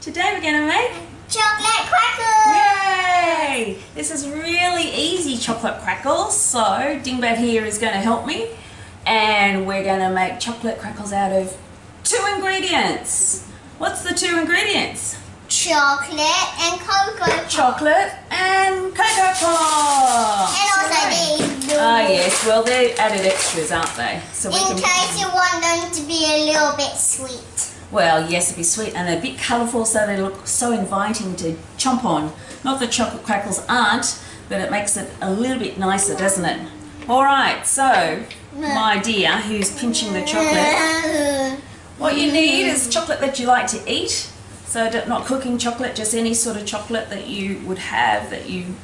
Today we're going to make Chocolate Crackles! Yay! This is really easy chocolate crackles, so Dingbat here is going to help me, and we're going to make chocolate crackles out of 2 ingredients. What's the 2 ingredients? Chocolate and cocoa. Chocolate and cocoa pop. And also these. Ah yes, well they're added extras, aren't they? So we in case you want them to be a little bit sweet. Well, yes, it'd be sweet and they're a bit colourful, so they look so inviting to chomp on. Not that chocolate crackles aren't, but it makes it a little bit nicer, doesn't it? Alright, so my dear who's pinching the chocolate, what you need is chocolate that you like to eat. So not cooking chocolate, just any sort of chocolate that you would have that you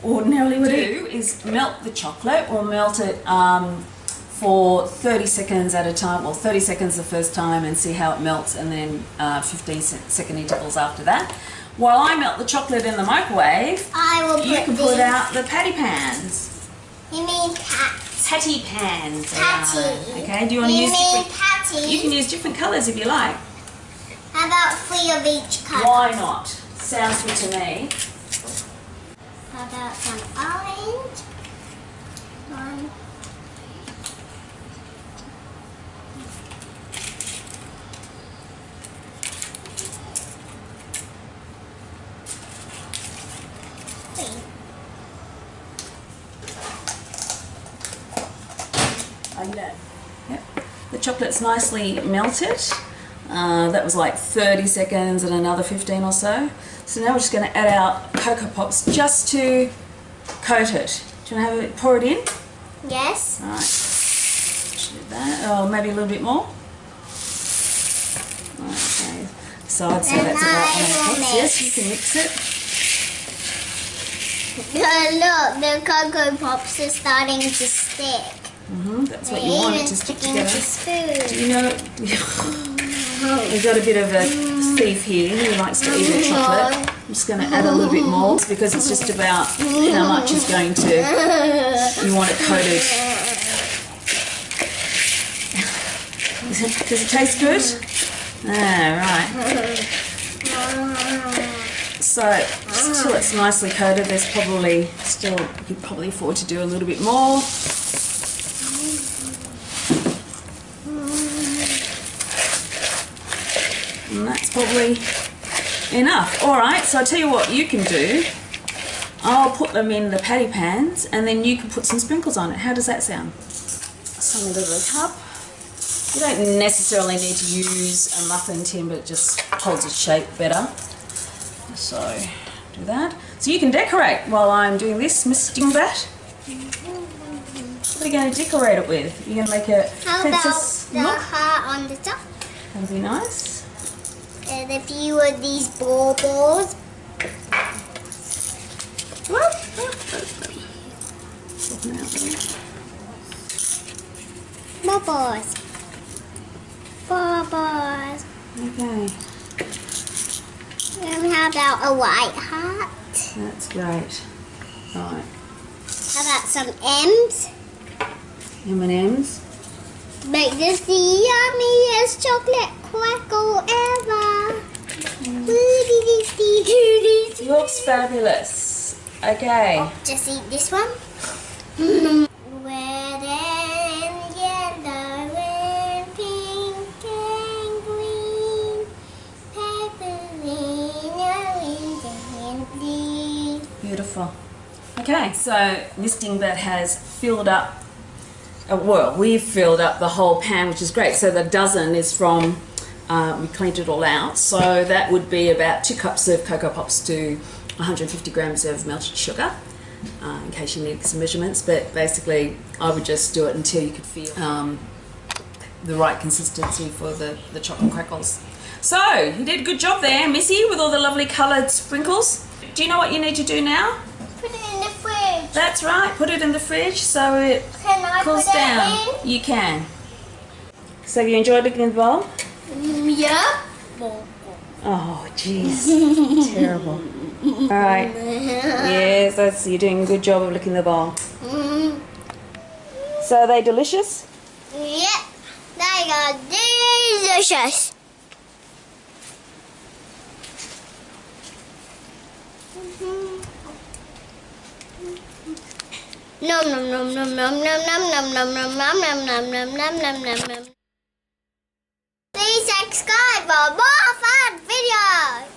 ordinarily would do is melt the chocolate. We'll melt it for 30 seconds at a time, or 30 seconds the first time and see how it melts, and then 15-second intervals after that. While I melt the chocolate in the microwave, you can put out the patty pans. You mean Patty pans. Patty. Okay, do you want to use different? Patty? You can use different colours if you like. How about 3 of each colour? Why not? Sounds good to me. How about some orange? One. Are you done? Yep. The chocolate's nicely melted. That was like 30 seconds and another 15 or so. So now we're just going to add our Cocoa Pops just to coat it. Do you want to have it, pour it in? Yes. Alright. Just do that. Oh, maybe a little bit more. Okay. So I'd say that's about 1 Yes, you can mix it. Look, the Cocoa Pops are starting to stick. That's what you want it to stick together. To You know, we've got a bit of a thief here who likes to eat her chocolate. I'm just going to add a little bit more because it's just about how much is going to, you want it coated. Does it taste good? Right. So just till it's nicely coated, there's probably still, you could probably afford to do a little bit more. And that's probably enough. Alright, so I'll tell you what you can do. I'll put them in the patty pans and then you can put some sprinkles on it. How does that sound? Some into the cup. You don't necessarily need to use a muffin tin, but it just holds its shape better. So, do that. So you can decorate while I'm doing this, Miss Dingbat. What are you going to decorate it with? You're going to make a princess look? look? Heart on the top. That'll be nice. And a few of these baubles. Baubles. Baubles. Okay. And how about a white heart? That's great. Right. How about some M's? M&M's. Make this the yummiest chocolate crackle ever. Looks fabulous. Okay. Just eat this one. Red and yellow and pink and green, purple, orange and blue. Beautiful. Okay, so Miss Dingbat has filled up, well, we've filled up the whole pan, which is great. So the dozen is from, we cleaned it all out. So that would be about 2 cups of Cocoa Pops to 150 grams of melted sugar, in case you need some measurements. But basically, I would just do it until you could feel the right consistency for the chocolate crackles. So, you did a good job there, Missy, with all the lovely coloured sprinkles. Do you know what you need to do now? Put it in the fridge. That's right, put it in the fridge so it Can I cools put down. it in? You can. So have you enjoyed looking in the bowl? Yeah. Oh, jeez. Terrible. Alright. Yes, you're doing a good job of licking the bowl. So are they delicious? Yep, they are delicious. Nom nom nom nom nom nom nom nom nom nom nom nom nom nom nom nom nom nom. Please subscribe for more fun videos.